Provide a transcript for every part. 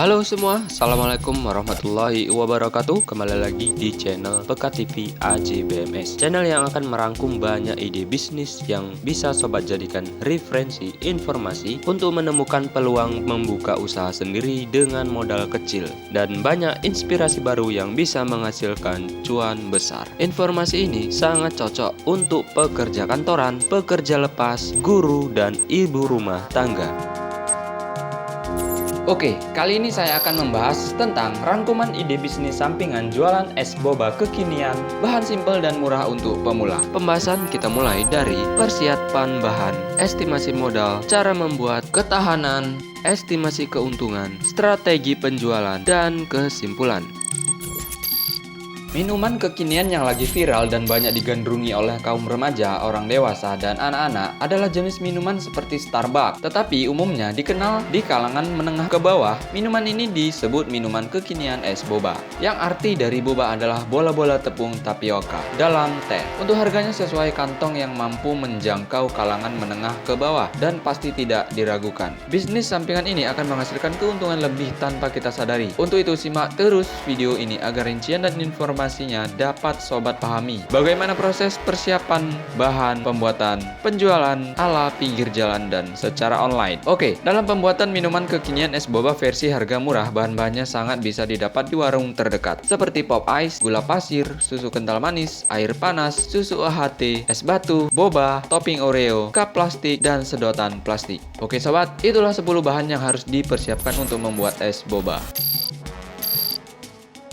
Halo semua, Assalamualaikum warahmatullahi wabarakatuh. Kembali lagi di channel Pekat TV AJBMS, channel yang akan merangkum banyak ide bisnis yang bisa sobat jadikan referensi informasi untuk menemukan peluang membuka usaha sendiri dengan modal kecil dan banyak inspirasi baru yang bisa menghasilkan cuan besar. Informasi ini sangat cocok untuk pekerja kantoran, pekerja lepas, guru, dan ibu rumah tangga. Oke, kali ini saya akan membahas tentang rangkuman ide bisnis sampingan jualan es boba kekinian, bahan simpel dan murah untuk pemula. Pembahasan kita mulai dari persiapan bahan, estimasi modal, cara membuat, ketahanan, estimasi keuntungan, strategi penjualan, dan kesimpulan. Minuman kekinian yang lagi viral dan banyak digandrungi oleh kaum remaja, orang dewasa, dan anak-anak adalah jenis minuman seperti Starbucks. Tetapi umumnya dikenal di kalangan menengah ke bawah, minuman ini disebut minuman kekinian es boba. Yang arti dari boba adalah bola-bola tepung tapioka dalam teh. Untuk harganya sesuai kantong yang mampu menjangkau kalangan menengah ke bawah dan pasti tidak diragukan. Bisnis sampingan ini akan menghasilkan keuntungan lebih tanpa kita sadari. Untuk itu simak terus video ini agar rincian dan informasinya dapat sobat pahami. Bagaimana proses persiapan bahan, pembuatan, penjualan ala pinggir jalan dan secara online. Oke, dalam pembuatan minuman kekinian es boba versi harga murah, bahan-bahannya sangat bisa didapat di warung terdekat seperti pop ice, gula pasir, susu kental manis, air panas, susu AHT, es batu, boba, topping Oreo, cup plastik, dan sedotan plastik. Oke sobat, itulah 10 bahan yang harus dipersiapkan untuk membuat es boba.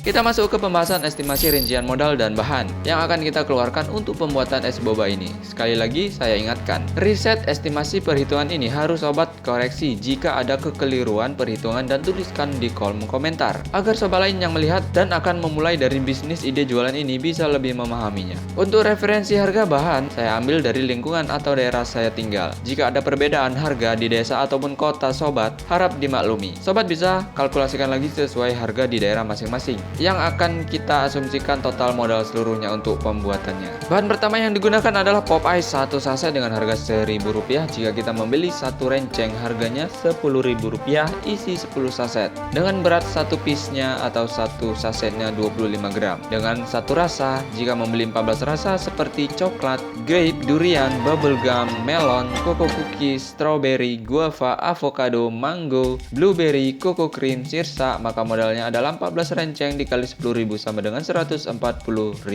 Kita masuk ke pembahasan estimasi rincian modal dan bahan yang akan kita keluarkan untuk pembuatan es boba ini. Sekali lagi saya ingatkan, riset estimasi perhitungan ini harus sobat koreksi jika ada kekeliruan perhitungan dan tuliskan di kolom komentar agar sobat lain yang melihat dan akan memulai dari bisnis ide jualan ini bisa lebih memahaminya. Untuk referensi harga bahan, saya ambil dari lingkungan atau daerah saya tinggal. Jika ada perbedaan harga di desa ataupun kota sobat, harap dimaklumi. Sobat bisa kalkulasikan lagi sesuai harga di daerah masing-masing yang akan kita asumsikan total modal seluruhnya untuk pembuatannya. Bahan pertama yang digunakan adalah pop ice 1 saset dengan harga Rp1.000 jika kita membeli satu renceng harganya Rp10.000 isi 10 saset dengan berat satu piece-nya atau satu sasetnya 25 gram dengan satu rasa. Jika membeli 14 rasa seperti coklat, grape, durian, bubblegum, melon, coco cookies, strawberry, guava, avocado, mango, blueberry, coco cream, sirsa, maka modalnya adalah 14 renceng dikali 10.000 sama dengan Rp140.000.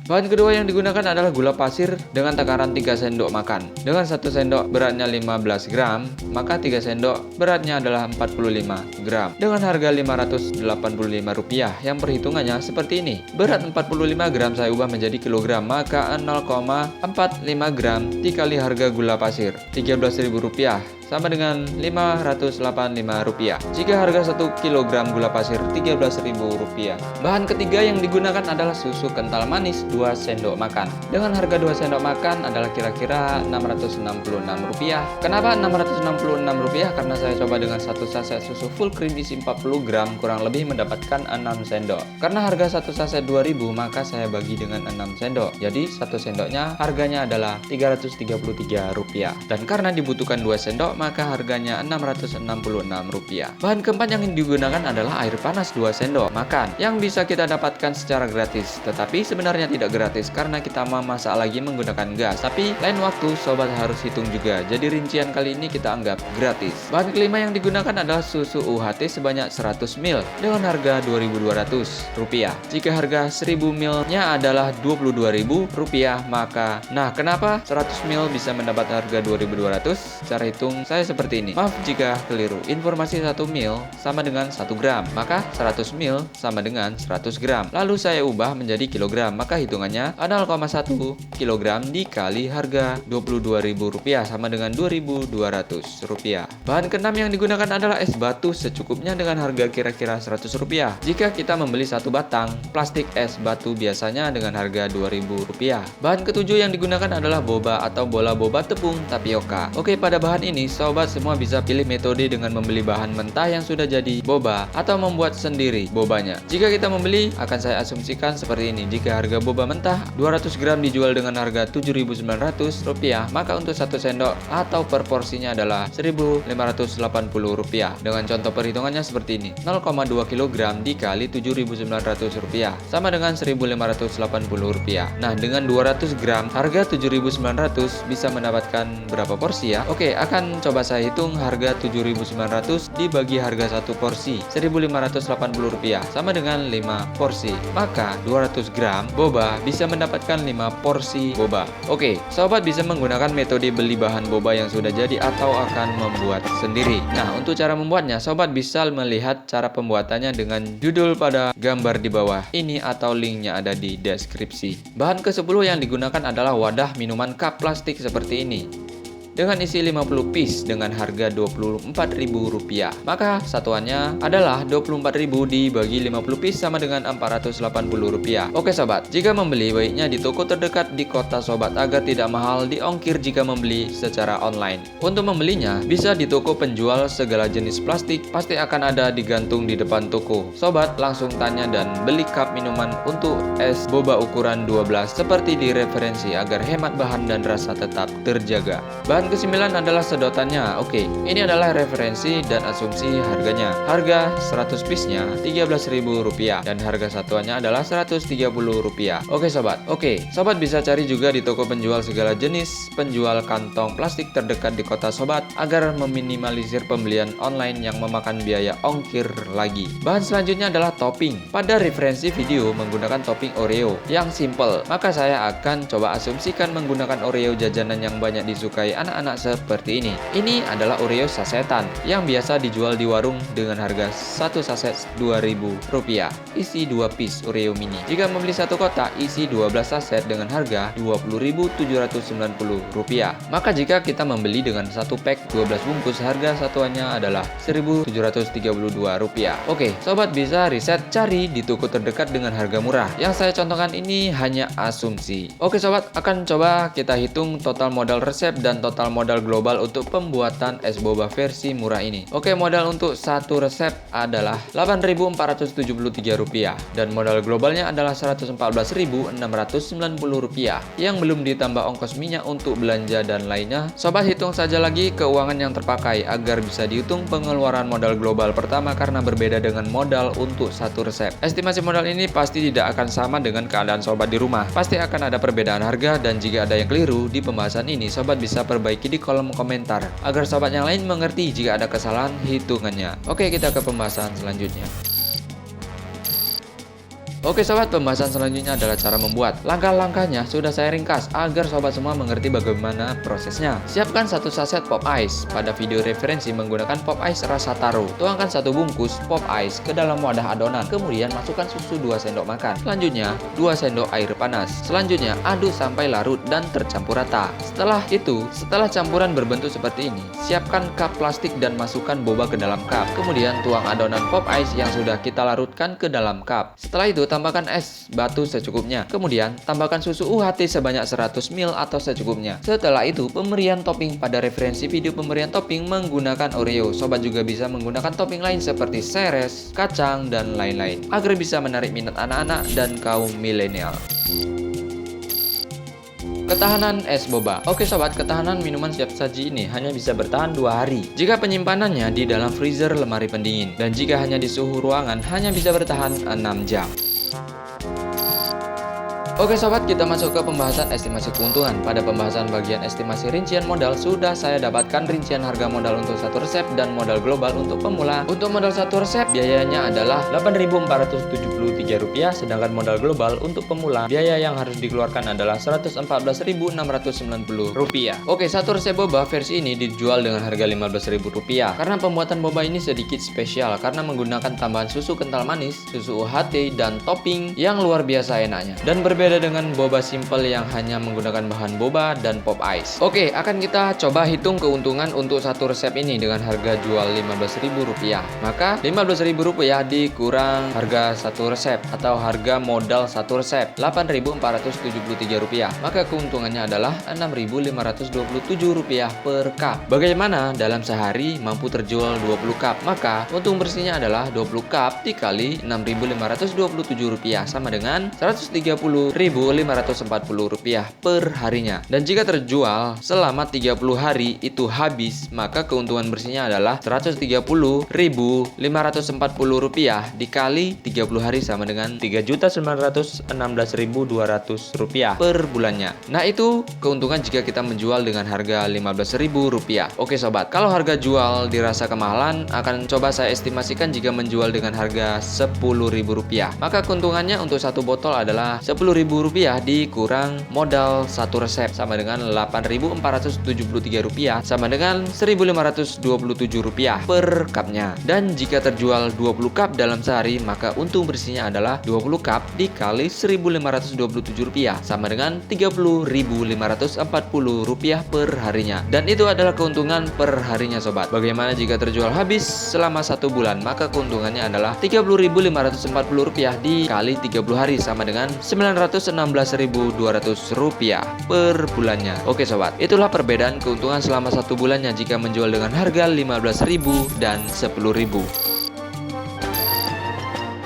Bahan kedua yang digunakan adalah gula pasir dengan takaran 3 sendok makan. Dengan 1 sendok beratnya 15 gram, maka 3 sendok beratnya adalah 45 gram. Dengan harga Rp585 yang perhitungannya seperti ini. Berat 45 gram saya ubah menjadi kilogram, maka 0,45 gram dikali harga gula pasir Rp13.000 sama dengan Rp585. Jika harga 1 kg gula pasir Rp13.000. Bahan ketiga yang digunakan adalah susu kental manis 2 sendok makan. Dengan harga 2 sendok makan adalah kira-kira Rp666. Kenapa Rp666? Karena saya coba dengan satu saset susu full cream isi 40 gram kurang lebih mendapatkan 6 sendok. Karena harga satu saset Rp2.000, maka saya bagi dengan 6 sendok. Jadi satu sendoknya harganya adalah Rp333. Dan karena dibutuhkan 2 sendok, maka harganya Rp666. Bahan keempat yang digunakan adalah air panas 2 sendok makan yang bisa kita dapatkan secara gratis, tetapi sebenarnya tidak gratis karena kita memasak lagi menggunakan gas. Tapi lain waktu sobat harus hitung juga, jadi rincian kali ini kita anggap gratis. Bahan kelima yang digunakan adalah susu UHT sebanyak 100 ml dengan harga Rp2.200. Jika harga 1000 ml-nya adalah Rp22.000, maka kenapa 100 ml bisa mendapat harga Rp2.200? Cara hitung saya seperti ini. Maaf jika keliru. Informasi 1 ml sama dengan 1 gram, maka 100 ml sama dengan 100 gram. Lalu saya ubah menjadi kilogram, maka hitungannya 0,1 kilogram dikali harga Rp22.000 sama dengan Rp2.200. Bahan keenam yang digunakan adalah es batu secukupnya dengan harga kira-kira Rp100. Jika kita membeli satu batang plastik es batu biasanya dengan harga Rp2.000. Bahan ketujuh yang digunakan adalah boba atau bola boba tepung tapioka. Oke, pada bahan ini sobat semua bisa pilih metode dengan membeli bahan mentah yang sudah jadi boba atau membuat sendiri bobanya. Jika kita membeli, akan saya asumsikan seperti ini. Jika harga boba mentah 200 gram dijual dengan harga Rp7.900, maka untuk 1 sendok atau per porsinya adalah Rp1.580. Dengan contoh perhitungannya seperti ini. 0,2 kg dikali Rp7.900 sama dengan Rp1.580. Nah, dengan 200 gram harga Rp7.900 bisa mendapatkan berapa porsi ya? Oke, akan coba saya hitung harga Rp7.900 dibagi harga satu porsi Rp1.580 sama dengan 5 porsi. Maka 200 gram boba bisa mendapatkan 5 porsi boba. Oke, sobat bisa menggunakan metode beli bahan boba yang sudah jadi atau akan membuat sendiri. Nah, untuk cara membuatnya, sobat bisa melihat cara pembuatannya dengan judul pada gambar di bawah ini atau linknya ada di deskripsi. Bahan ke-10 yang digunakan adalah wadah minuman cup plastik seperti ini dengan isi 50 piece dengan harga Rp24.000. Maka satuannya adalah Rp24.000 dibagi 50 piece sama dengan Rp480. Oke sobat, jika membeli baiknya di toko terdekat di kota sobat agar tidak mahal di ongkir jika membeli secara online. Untuk membelinya bisa di toko penjual segala jenis plastik, pasti akan ada digantung di depan toko. Sobat langsung tanya dan beli cup minuman untuk es boba ukuran 12 seperti di referensi agar hemat bahan dan rasa tetap terjaga. Bahan ke-9 adalah sedotannya. Oke, ini adalah referensi dan asumsi harganya. Harga 100 piece-nya Rp13.000 dan harga satuannya adalah Rp130. Oke sobat bisa cari juga di toko penjual segala jenis penjual kantong plastik terdekat di kota sobat agar meminimalisir pembelian online yang memakan biaya ongkir lagi. Bahan selanjutnya adalah topping. Pada referensi video menggunakan topping Oreo yang simple, maka saya akan coba asumsikan menggunakan Oreo jajanan yang banyak disukai anak-anak seperti ini. Ini adalah Oreo sasetan yang biasa dijual di warung dengan harga satu saset Rp2.000. Isi 2 piece Oreo mini. Jika membeli satu kotak isi 12 saset dengan harga Rp20.790. Maka jika kita membeli dengan satu pack 12 bungkus, harga satuannya adalah Rp1.732. Oke, sobat bisa riset cari di toko terdekat dengan harga murah. Yang saya contohkan ini hanya asumsi. Oke sobat, akan coba kita hitung total modal resep dan total modal global untuk pembuatan es boba versi murah ini. Oke, modal untuk satu resep adalah Rp8.473 dan modal globalnya adalah Rp114.690 yang belum ditambah ongkos minyak untuk belanja dan lainnya. Sobat hitung saja lagi keuangan yang terpakai agar bisa dihitung pengeluaran modal global pertama karena berbeda dengan modal untuk satu resep. Estimasi modal ini pasti tidak akan sama dengan keadaan sobat di rumah. Pasti akan ada perbedaan harga dan jika ada yang keliru di pembahasan ini, sobat bisa perbaiki di kolom komentar agar sobat yang lain mengerti jika ada kesalahan hitungannya. Oke, kita ke pembahasan selanjutnya. Oke sobat, pembahasan selanjutnya adalah cara membuat. Langkah-langkahnya sudah saya ringkas agar sobat semua mengerti bagaimana prosesnya. Siapkan satu saset pop ice. Pada video referensi menggunakan pop ice rasa taro. Tuangkan satu bungkus pop ice ke dalam wadah adonan. Kemudian masukkan susu 2 sendok makan. Selanjutnya 2 sendok air panas. Selanjutnya aduk sampai larut dan tercampur rata. Setelah campuran berbentuk seperti ini, siapkan cup plastik dan masukkan boba ke dalam cup. Kemudian tuang adonan pop ice yang sudah kita larutkan ke dalam cup. Setelah itu tambahkan es batu secukupnya. Kemudian tambahkan susu UHT sebanyak 100 ml atau secukupnya. Setelah itu pemberian topping. Pada referensi video pemberian topping menggunakan Oreo. Sobat juga bisa menggunakan topping lain seperti seres, kacang, dan lain-lain agar bisa menarik minat anak-anak dan kaum milenial. Ketahanan es boba. Oke sobat, ketahanan minuman siap saji ini hanya bisa bertahan 2 hari jika penyimpanannya di dalam freezer lemari pendingin, dan jika hanya di suhu ruangan hanya bisa bertahan 6 jam. Oke sobat, kita masuk ke pembahasan estimasi keuntungan. Pada pembahasan bagian estimasi rincian modal sudah saya dapatkan rincian harga modal untuk satu resep dan modal global untuk pemula. Untuk modal satu resep biayanya adalah Rp8.473, sedangkan modal global untuk pemula biaya yang harus dikeluarkan adalah Rp114.690. Oke, satu resep boba versi ini dijual dengan harga Rp15.000 karena pembuatan boba ini sedikit spesial karena menggunakan tambahan susu kental manis, susu UHT, dan topping yang luar biasa enaknya dan berbeda Berbeda dengan boba simple yang hanya menggunakan bahan boba dan pop ice. Oke, akan kita coba hitung keuntungan untuk satu resep ini dengan harga jual Rp15.000. Maka Rp15.000 dikurang harga satu resep atau harga modal satu resep Rp8.473. Maka keuntungannya adalah Rp6.527 per cup. Bagaimana dalam sehari mampu terjual 20 cup? Maka untung bersihnya adalah 20 cup dikali Rp6.527 sama dengan Rp130.540 per harinya. Dan jika terjual selama 30 hari itu habis, maka keuntungan bersihnya adalah Rp130.540 dikali 30 hari sama dengan Rp3.916.200 per bulannya. Nah, itu keuntungan jika kita menjual dengan harga Rp15.000. Oke sobat, kalau harga jual dirasa kemahalan, akan coba saya estimasikan jika menjual dengan harga Rp10.000. Maka keuntungannya untuk satu botol adalah Rp10.000 dikurang modal satu resep sama dengan Rp8.473 sama dengan Rp1.527 per cupnya. Dan jika terjual 20 cup dalam sehari, maka untung bersihnya adalah 20 cup dikali Rp1.527 sama dengan Rp30.540 per harinya. Dan itu adalah keuntungan per harinya sobat. Bagaimana jika terjual habis selama 1 bulan? Maka keuntungannya adalah Rp30.540 dikali 30 hari sama dengan Rp916.200 per bulannya. Oke sobat, itulah perbedaan keuntungan selama 1 bulannya jika menjual dengan harga Rp15.000 dan Rp10.000.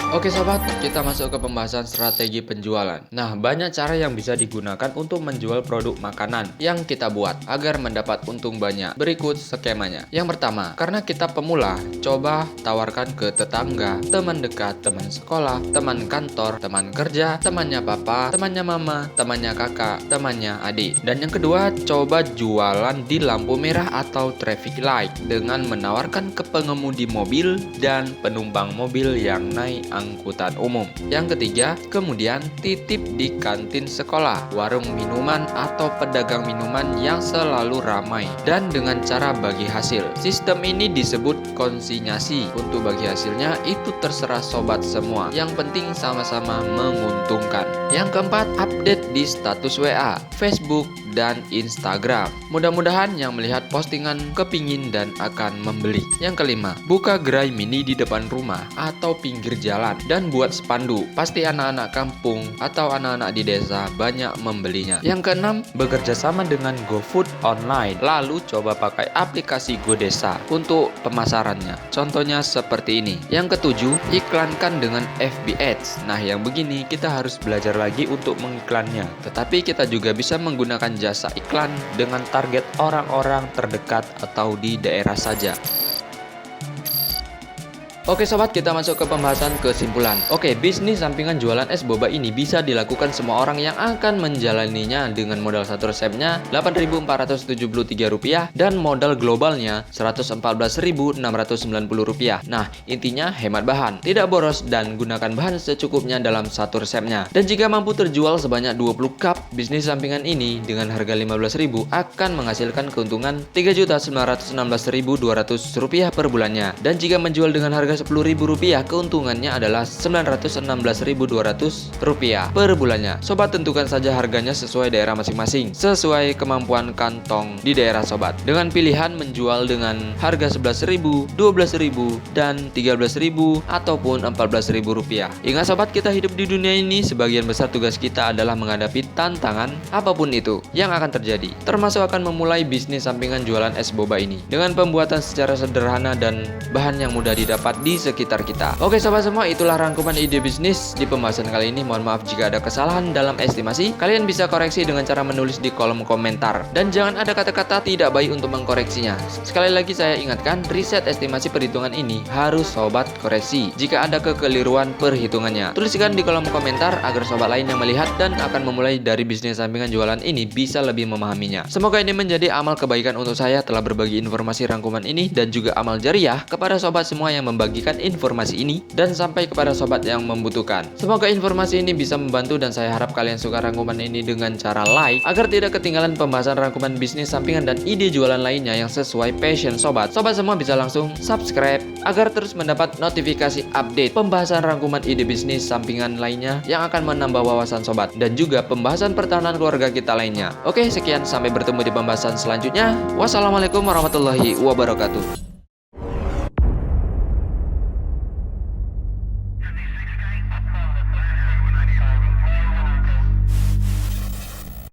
Oke sobat, kita masuk ke pembahasan strategi penjualan. Nah, banyak cara yang bisa digunakan untuk menjual produk makanan yang kita buat agar mendapat untung banyak. Berikut skemanya. Yang pertama, karena kita pemula, coba tawarkan ke tetangga, teman dekat, teman sekolah, teman kantor, teman kerja, temannya papa, temannya mama, temannya kakak, temannya adik. Dan yang kedua, coba jualan di lampu merah atau traffic light dengan menawarkan ke pengemudi mobil dan penumpang mobil yang naik angkutan umum. Yang ketiga, kemudian titip di kantin sekolah, warung minuman atau pedagang minuman yang selalu ramai dan dengan cara bagi hasil. Sistem ini disebut konsinyasi. Untuk bagi hasilnya itu terserah sobat semua. Yang penting sama-sama menguntungkan. Yang keempat, update di status WA, Facebook, dan Instagram. Mudah-mudahan yang melihat postingan kepingin dan akan membeli. Yang kelima, buka gerai mini di depan rumah atau pinggir jalan dan buat spanduk. Pasti anak-anak kampung atau anak-anak di desa banyak membelinya. Yang keenam, bekerja sama dengan GoFood online. Lalu coba pakai aplikasi GoDesa untuk pemasarannya. Contohnya seperti ini. Yang ketujuh, iklankan dengan FB Ads. Nah, yang begini kita harus belajar lagi untuk mengiklannya. Tetapi kita juga bisa menggunakan jasa iklan dengan target orang-orang terdekat atau di daerah saja. Oke sobat, kita masuk ke pembahasan kesimpulan. Oke, bisnis sampingan jualan es boba ini bisa dilakukan semua orang yang akan menjalaninya dengan modal satu resepnya Rp8.473 dan modal globalnya Rp114.690. Nah, intinya hemat bahan, tidak boros dan gunakan bahan secukupnya dalam satu resepnya. Dan jika mampu terjual sebanyak 20 cup, bisnis sampingan ini dengan harga Rp15.000 akan menghasilkan keuntungan Rp3.916.200 per bulannya. Dan jika menjual dengan harga Rp10.000, keuntungannya adalah Rp916.200 per bulannya. Sobat tentukan saja harganya sesuai daerah masing-masing, sesuai kemampuan kantong di daerah sobat. Dengan pilihan menjual dengan harga Rp11.000, Rp12.000, dan Rp13.000 ataupun Rp14.000. Ingat sobat, kita hidup di dunia ini, sebagian besar tugas kita adalah menghadapi tantangan apapun itu yang akan terjadi, termasuk akan memulai bisnis sampingan jualan es boba ini dengan pembuatan secara sederhana dan bahan yang mudah didapat di sekitar kita. Oke sobat semua, itulah rangkuman ide bisnis di pembahasan kali ini. Mohon maaf jika ada kesalahan dalam estimasi. Kalian bisa koreksi dengan cara menulis di kolom komentar. Dan jangan ada kata-kata tidak baik untuk mengkoreksinya. Sekali lagi saya ingatkan, riset estimasi perhitungan ini harus sobat koreksi jika ada kekeliruan perhitungannya. Tuliskan di kolom komentar agar sobat lain yang melihat dan akan memulai dari bisnis sampingan jualan ini bisa lebih memahaminya. Semoga ini menjadi amal kebaikan untuk saya telah berbagi informasi rangkuman ini dan juga amal jariah kepada sobat semua yang membagi membagikan informasi ini dan sampai kepada sobat yang membutuhkan. Semoga informasi ini bisa membantu dan saya harap kalian suka rangkuman ini dengan cara like agar tidak ketinggalan pembahasan rangkuman bisnis sampingan dan ide jualan lainnya yang sesuai passion sobat. Sobat semua bisa langsung subscribe agar terus mendapat notifikasi update pembahasan rangkuman ide bisnis sampingan lainnya yang akan menambah wawasan sobat dan juga pembahasan pertahanan keluarga kita lainnya. Oke, sekian, sampai bertemu di pembahasan selanjutnya. Wassalamualaikum warahmatullahi wabarakatuh.